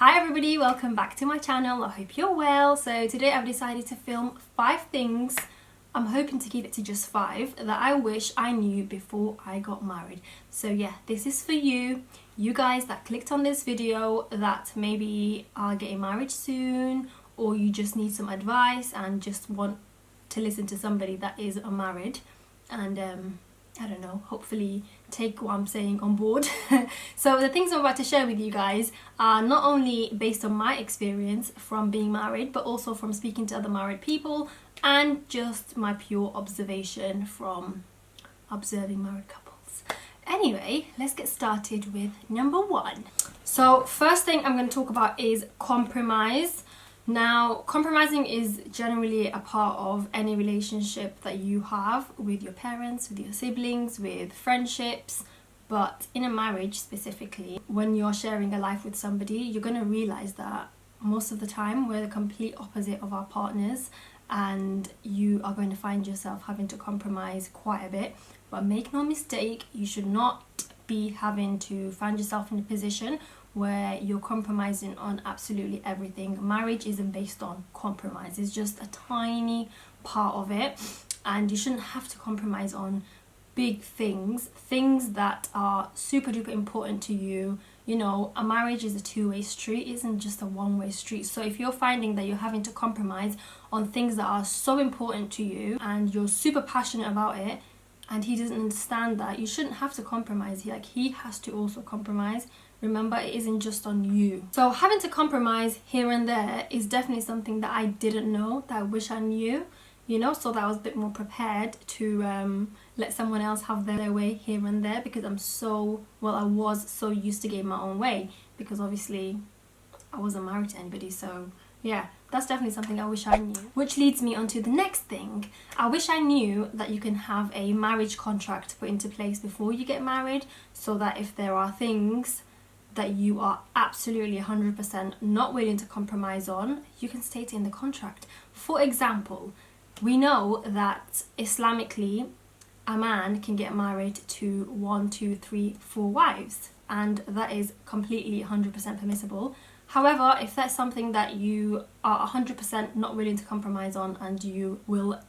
Hi everybody, welcome back to my channel. I hope you're well. So today I've decided to film 5 things, I'm hoping to keep it to just 5, that I wish I knew before I got married. So yeah, this is for you guys that clicked on this video that maybe are getting married soon, or you just need some advice and just want to listen to somebody that is married and I don't know, hopefully take what I'm saying on board. So the things I'm about to share with you guys are not only based on my experience from being married, but also from speaking to other married people and just my pure observation from observing married couples. Anyway, let's get started with number 1. So first thing I'm going to talk about is compromise. Now, compromising is generally a part of any relationship that you have with your parents, with your siblings, with friendships. But in a marriage specifically, when you're sharing a life with somebody, you're going to realize that most of the time we're the complete opposite of our partners, and you are going to find yourself having to compromise quite a bit. But make no mistake, you should not be having to find yourself in a position where you're compromising on absolutely everything. Marriage isn't based on compromise, it's just a tiny part of it, and you shouldn't have to compromise on big things that are super duper important to you. You know, a marriage is a two-way street, it isn't just a one-way street. So if you're finding that you're having to compromise on things that are so important to you and you're super passionate about it, and he doesn't understand that, you shouldn't have to compromise. He has to also compromise. Remember, it isn't just on you. So having to compromise here and there is definitely something that I didn't know, that I wish I knew, you know, so that I was a bit more prepared to let someone else have their way here and there, because I was so used to getting my own way, because obviously I wasn't married to anybody. So yeah, that's definitely something I wish I knew. Which leads me on to the next thing. I wish I knew that you can have a marriage contract put into place before you get married, so that if there are things that you are absolutely 100% not willing to compromise on, you can state it in the contract. For example, we know that Islamically a man can get married to 1, 2, 3, 4 wives, and that is completely 100% permissible. However, if that's something that you are 100% not willing to compromise on and you will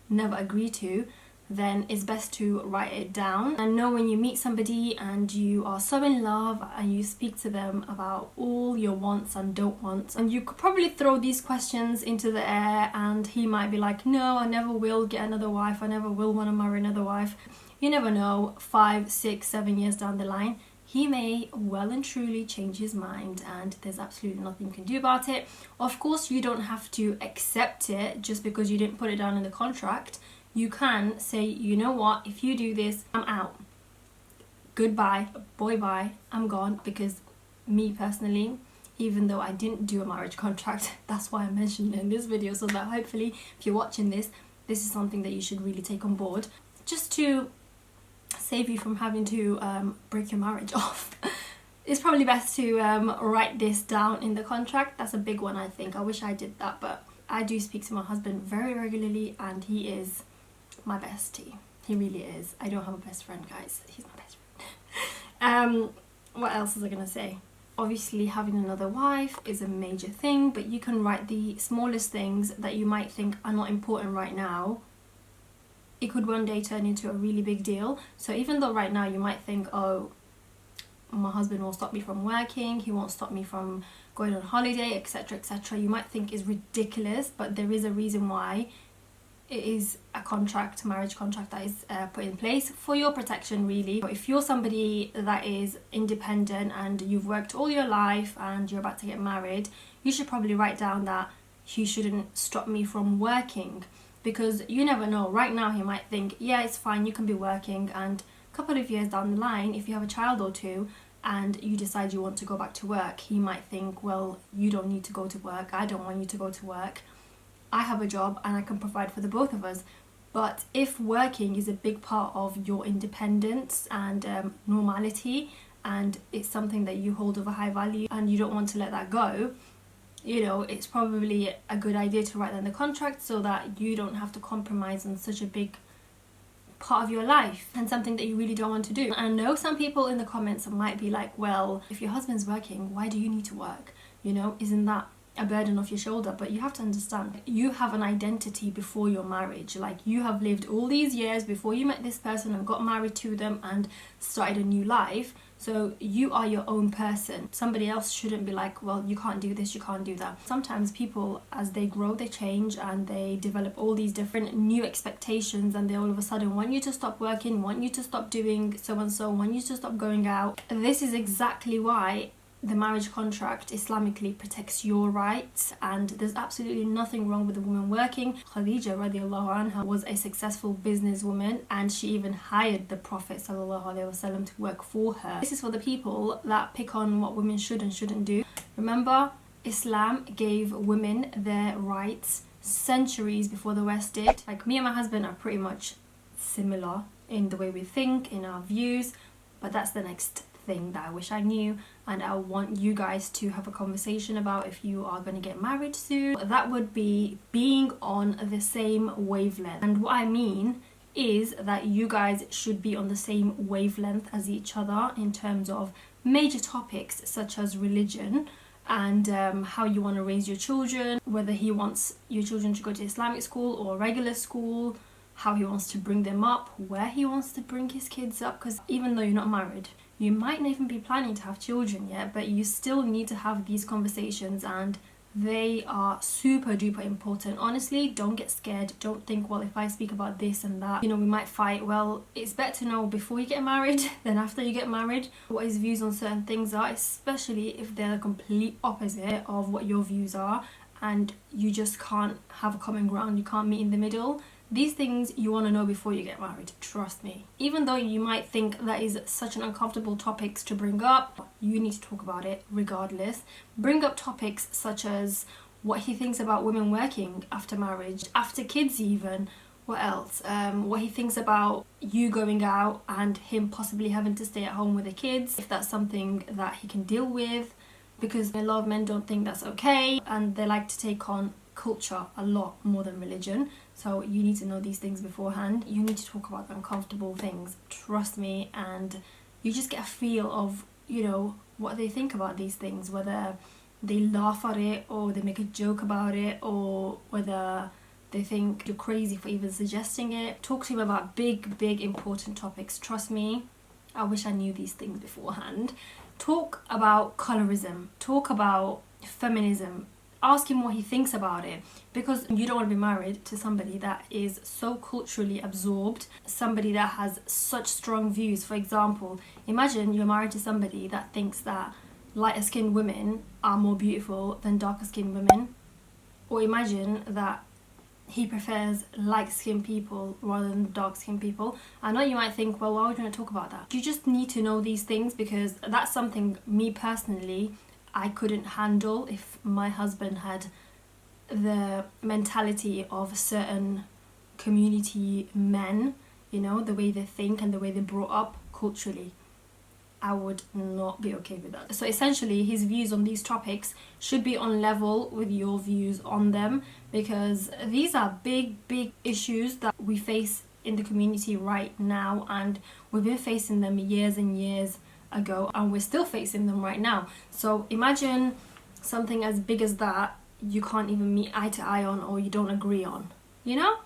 never agree to, then it's best to write it down. And know when you meet somebody and you are so in love and you speak to them about all your wants and don't wants, and you could probably throw these questions into the air and he might be like, no, I never will get another wife, I never will want to marry another wife. You never know, 5, 6, 7 years down the line, he may well and truly change his mind, and there's absolutely nothing you can do about it. Of course, you don't have to accept it just because you didn't put it down in the contract. You can say, you know what, if you do this, I'm out. Goodbye, boy bye, I'm gone. Because me personally, even though I didn't do a marriage contract, that's why I mentioned it in this video, so that hopefully if you're watching this, this is something that you should really take on board, just to save you from having to break your marriage off. It's probably best to write this down in the contract. That's a big one, I think. I wish I did that, but I do speak to my husband very regularly, and he is my bestie. He really is. I don't have a best friend, guys. He's my best friend. What else was I gonna say? Obviously, having another wife is a major thing, but you can write the smallest things that you might think are not important right now. It could one day turn into a really big deal. So even though right now you might think, oh, my husband won't stop me from working, he won't stop me from going on holiday, etc, etc, you might think is ridiculous, but there is a reason why it is a contract, marriage contract, that is put in place for your protection, really. If you're somebody that is independent and you've worked all your life and you're about to get married, you should probably write down that he shouldn't stop me from working, because you never know. Right now he might think, yeah, it's fine, you can be working, and a couple of years down the line, if you have a child or two and you decide you want to go back to work, he might think, well, you don't need to go to work, I don't want you to go to work, I have a job and I can provide for the both of us. But if working is a big part of your independence and normality, and it's something that you hold of a high value and you don't want to let that go, you know, it's probably a good idea to write that in the contract, so that you don't have to compromise on such a big part of your life and something that you really don't want to do. And I know some people in the comments might be like, well, if your husband's working, why do you need to work? You know, isn't that a burden off your shoulder? But you have to understand, you have an identity before your marriage. Like, you have lived all these years before you met this person and got married to them and started a new life. So you are your own person. Somebody else shouldn't be like, well, you can't do this, you can't do that. Sometimes people, as they grow, they change and they develop all these different new expectations, and they all of a sudden want you to stop working, want you to stop doing so and so, want you to stop going out. This is exactly why the marriage contract Islamically protects your rights, and there's absolutely nothing wrong with a woman working. Khadija radiallahu anha was a successful businesswoman, and she even hired the Prophet sallallahu alaihi wasallam to work for her. This is for the people that pick on what women should and shouldn't do. Remember, Islam gave women their rights centuries before the West did. Like, me and my husband are pretty much similar in the way we think, in our views, but that's the next thing that I wish I knew, and I want you guys to have a conversation about if you are going to get married soon. That would be being on the same wavelength. And what I mean is that you guys should be on the same wavelength as each other in terms of major topics such as religion and how you want to raise your children, whether he wants your children to go to Islamic school or regular school, how he wants to bring them up, where he wants to bring his kids up, because even though you're not married, you might not even be planning to have children yet, but you still need to have these conversations, and they are super duper important. Honestly, don't get scared. Don't think, well, if I speak about this and that, you know, we might fight. Well, it's better to know before you get married than after you get married what his views on certain things are, especially if they're the complete opposite of what your views are, and you just can't have a common ground, you can't meet in the middle. These things you want to know before you get married, trust me. Even though you might think that is such an uncomfortable topic to bring up, you need to talk about it regardless. Bring up topics such as what he thinks about women working after marriage, after kids even. What else? What he thinks about you going out and him possibly having to stay at home with the kids, if that's something that he can deal with, because a lot of men don't think that's okay, and they like to take on culture a lot more than religion. So you need to know these things beforehand. You need to talk about the uncomfortable things, trust me, and you just get a feel of, you know, what they think about these things, whether they laugh at it or they make a joke about it, or whether they think you're crazy for even suggesting it. Talk to him about big important topics. Trust me, I wish I knew these things beforehand. Talk about colorism, talk about feminism. Ask him what he thinks about it, because you don't want to be married to somebody that is so culturally absorbed, somebody that has such strong views. For example, imagine you're married to somebody that thinks that lighter skinned women are more beautiful than darker skinned women, or imagine that he prefers light skinned people rather than dark skinned people. I know you might think, well, why would you want to talk about that? You just need to know these things, because that's something me personally I couldn't handle if my husband had the mentality of certain community men, you know, the way they think and the way they're brought up culturally. I would not be okay with that. So essentially, his views on these topics should be on level with your views on them, because these are big issues that we face in the community right now, and we've been facing them years and years ago, and we're still facing them right now. So imagine something as big as that you can't even meet eye to eye on, or you don't agree on, you know?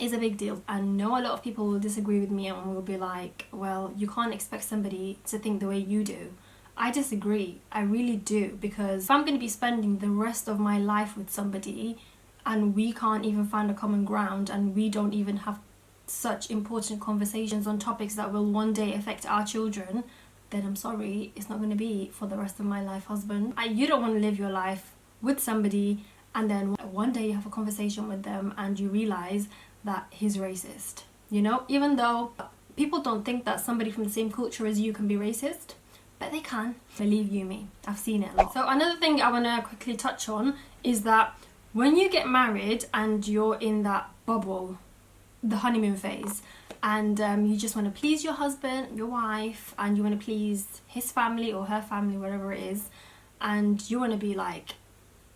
It's a big deal. I know a lot of people will disagree with me and will be like, well, you can't expect somebody to think the way you do. I disagree, I really do, because if I'm going to be spending the rest of my life with somebody and we can't even find a common ground, and we don't even have such important conversations on topics that will one day affect our children, then I'm sorry, it's not going to be for the rest of my life, husband. You don't want to live your life with somebody and then one day you have a conversation with them and you realize that he's racist, you know? Even though people don't think that somebody from the same culture as you can be racist, but they can. Believe you me, I've seen it a lot. So another thing I want to quickly touch on is that when you get married and you're in that bubble, the honeymoon phase, and you just want to please your husband, your wife, and you want to please his family or her family, whatever it is, and you want to be like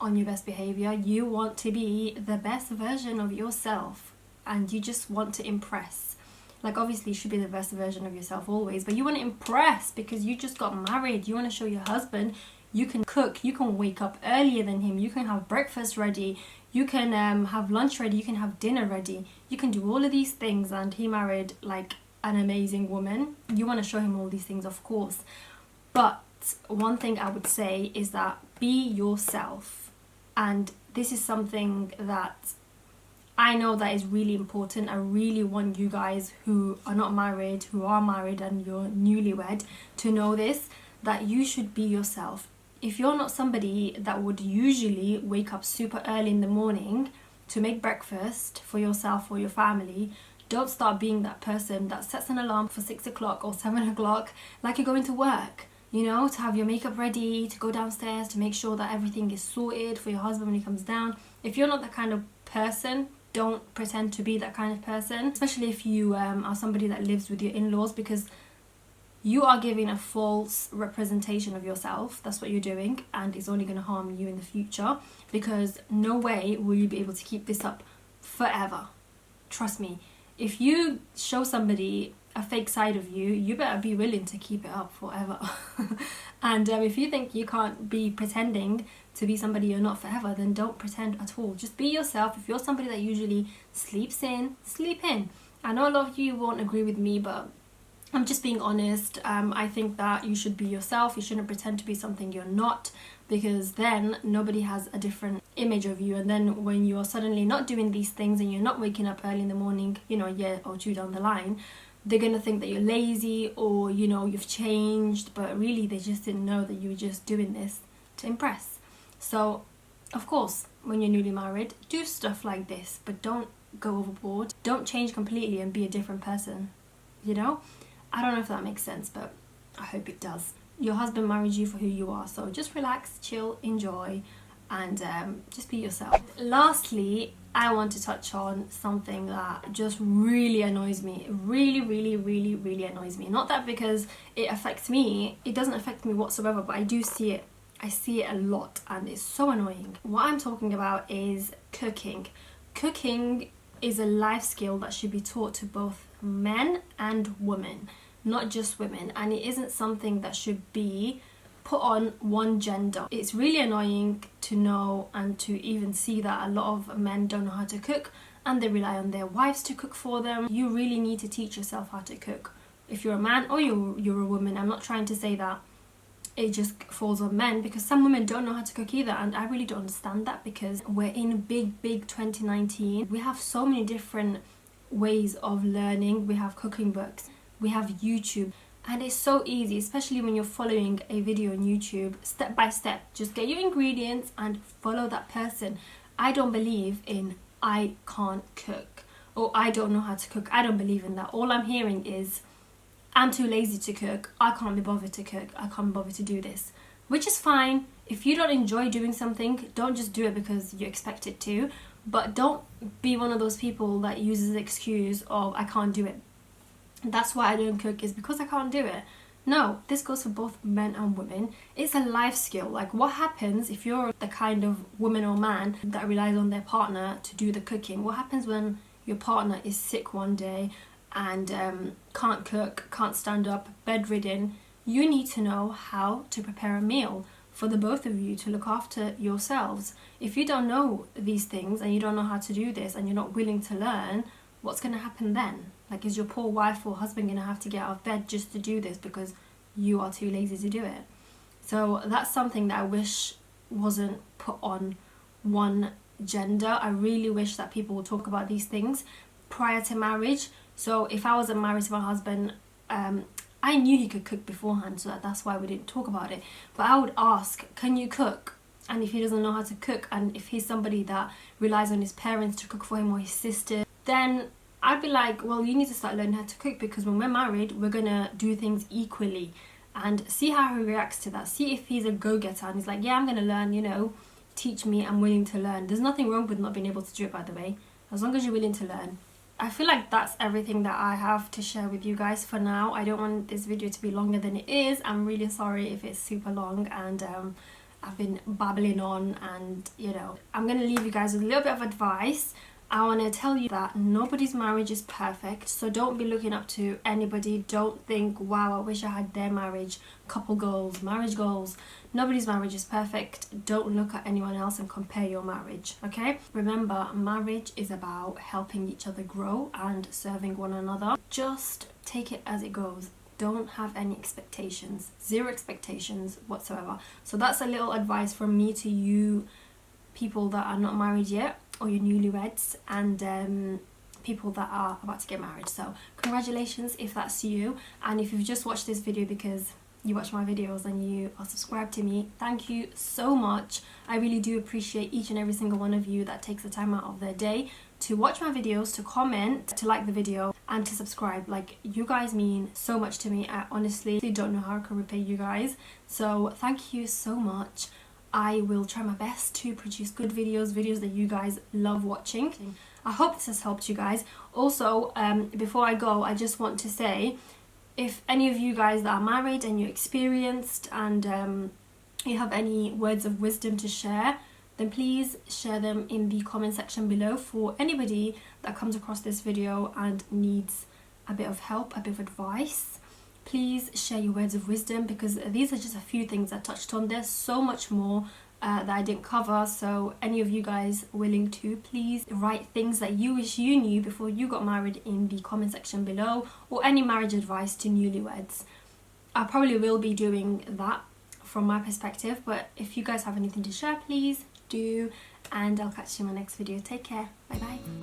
on your best behavior, you want to be the best version of yourself, and you just want to impress. Like, obviously you should be the best version of yourself always, but you want to impress because you just got married. You want to show your husband You can cook, you can wake up earlier than him, you can have breakfast ready, you can have lunch ready, you can have dinner ready. You can do all of these things, and he married like an amazing woman. You want to show him all these things, of course. But one thing I would say is that be yourself. And this is something that I know that is really important. I really want you guys who are not married, who are married and you're newlywed, to know this, that you should be yourself. If you're not somebody that would usually wake up super early in the morning to make breakfast for yourself or your family, don't start being that person that sets an alarm for 6 o'clock or 7 o'clock like you're going to work. You know, to have your makeup ready, to go downstairs, to make sure that everything is sorted for your husband when he comes down. If you're not that kind of person, don't pretend to be that kind of person, especially if you are somebody that lives with your in-laws, because you are giving a false representation of yourself. That's what you're doing, and it's only going to harm you in the future, because no way will you be able to keep this up forever. Trust me. If you show somebody a fake side of you, you better be willing to keep it up forever. And if you think you can't be pretending to be somebody you're not forever, then don't pretend at all. Just be yourself. If you're somebody that usually sleeps in, sleep in. I know a lot of you won't agree with me, but I'm just being honest. I think that you should be yourself. You shouldn't pretend to be something you're not, because then nobody has a different image of you. And then when you're suddenly not doing these things and you're not waking up early in the morning, you know, a year or two down the line, they're going to think that you're lazy, or, you know, you've changed, but really they just didn't know that you were just doing this to impress. So, of course, when you're newly married, do stuff like this, but don't go overboard. Don't change completely and be a different person, you know? I don't know if that makes sense, but I hope it does. Your husband married you for who you are, so just relax, chill, enjoy, and just be yourself. Lastly, I want to touch on something that just really annoys me. Really, really, really, really annoys me. Not that because it affects me, it doesn't affect me whatsoever, but I do see it. I see it a lot, and it's so annoying. What I'm talking about is cooking. Cooking is a life skill that should be taught to both men and women, not just women, and it isn't something that should be put on one gender. It's really annoying to know and to even see that a lot of men don't know how to cook, and they rely on their wives to cook for them. You really need to teach yourself how to cook. If you're a man or you're a woman, I'm not trying to say that it just falls on men, because some women don't know how to cook either, and I really don't understand that, because we're in big 2019. We have so many different ways of learning. We have cooking books, we have YouTube, and it's so easy, especially when you're following a video on YouTube step by step. Just get your ingredients and follow that person. I don't believe in I can't cook or I don't know how to cook. I don't believe in that. All I'm hearing is I'm too lazy to cook, I can't be bothered to cook, I can't be bothered to do this, which is fine. If you don't enjoy doing something, don't just do it because you expect it to, but don't be one of those people that uses the excuse of I can't do it. That's why I don't cook, is because I can't do it. No, this goes for both men and women. It's a life skill. Like, what happens if you're the kind of woman or man that relies on their partner to do the cooking? What happens when your partner is sick one day and can't cook, can't stand up, bedridden? You need to know how to prepare a meal for the both of you to look after yourselves. If you don't know these things and you don't know how to do this and you're not willing to learn, what's going to happen then? Like, is your poor wife or husband going to have to get out of bed just to do this because you are too lazy to do it? So that's something that I wish wasn't put on one gender. I really wish that people would talk about these things prior to marriage. So if I wasn't married to my husband, I knew he could cook beforehand, so that's why we didn't talk about it. But I would ask, can you cook? And if he doesn't know how to cook, and if he's somebody that relies on his parents to cook for him or his sister, then I'd be like, well, you need to start learning how to cook, because when we're married, we're gonna do things equally. And see how he reacts to that. See if he's a go-getter and he's like, yeah, I'm gonna learn, you know, teach me, I'm willing to learn. There's nothing wrong with not being able to do it, by the way, as long as you're willing to learn. I feel like that's everything that I have to share with you guys for now. I don't want this video to be longer than it is. I'm really sorry if it's super long and I've been babbling on, and you know, I'm gonna leave you guys with a little bit of advice. I want to tell you that nobody's marriage is perfect, so don't be looking up to anybody. Don't think, wow, I wish I had their marriage, couple goals, marriage goals. Nobody's marriage is perfect. Don't look at anyone else and compare your marriage, okay? Remember, marriage is about helping each other grow and serving one another. Just take it as it goes. Don't have any expectations, zero expectations whatsoever. So that's a little advice from me to you people that are not married yet, or your newlyweds, and people that are about to get married. So congratulations if that's you, and if you've just watched this video because you watch my videos and you are subscribed to me, thank you so much. I really do appreciate each and every single one of you that takes the time out of their day to watch my videos, to comment, to like the video, and to subscribe. Like, you guys mean so much to me. I honestly don't know how I can repay you guys, so thank you so much. I will try my best to produce good videos that you guys love watching. I hope this has helped you guys. Also, before I go, I just want to say, if any of you guys that are married and you're experienced and you have any words of wisdom to share, then please share them in the comment section below for anybody that comes across this video and needs a bit of help, a bit of advice. Please share your words of wisdom, because these are just a few things I touched on. There's so much more that I didn't cover, so any of you guys willing to, please write things that you wish you knew before you got married in the comment section below, or any marriage advice to newlyweds. I probably will be doing that from my perspective, but if you guys have anything to share, please do, and I'll catch you in my next video. Take care. Bye bye.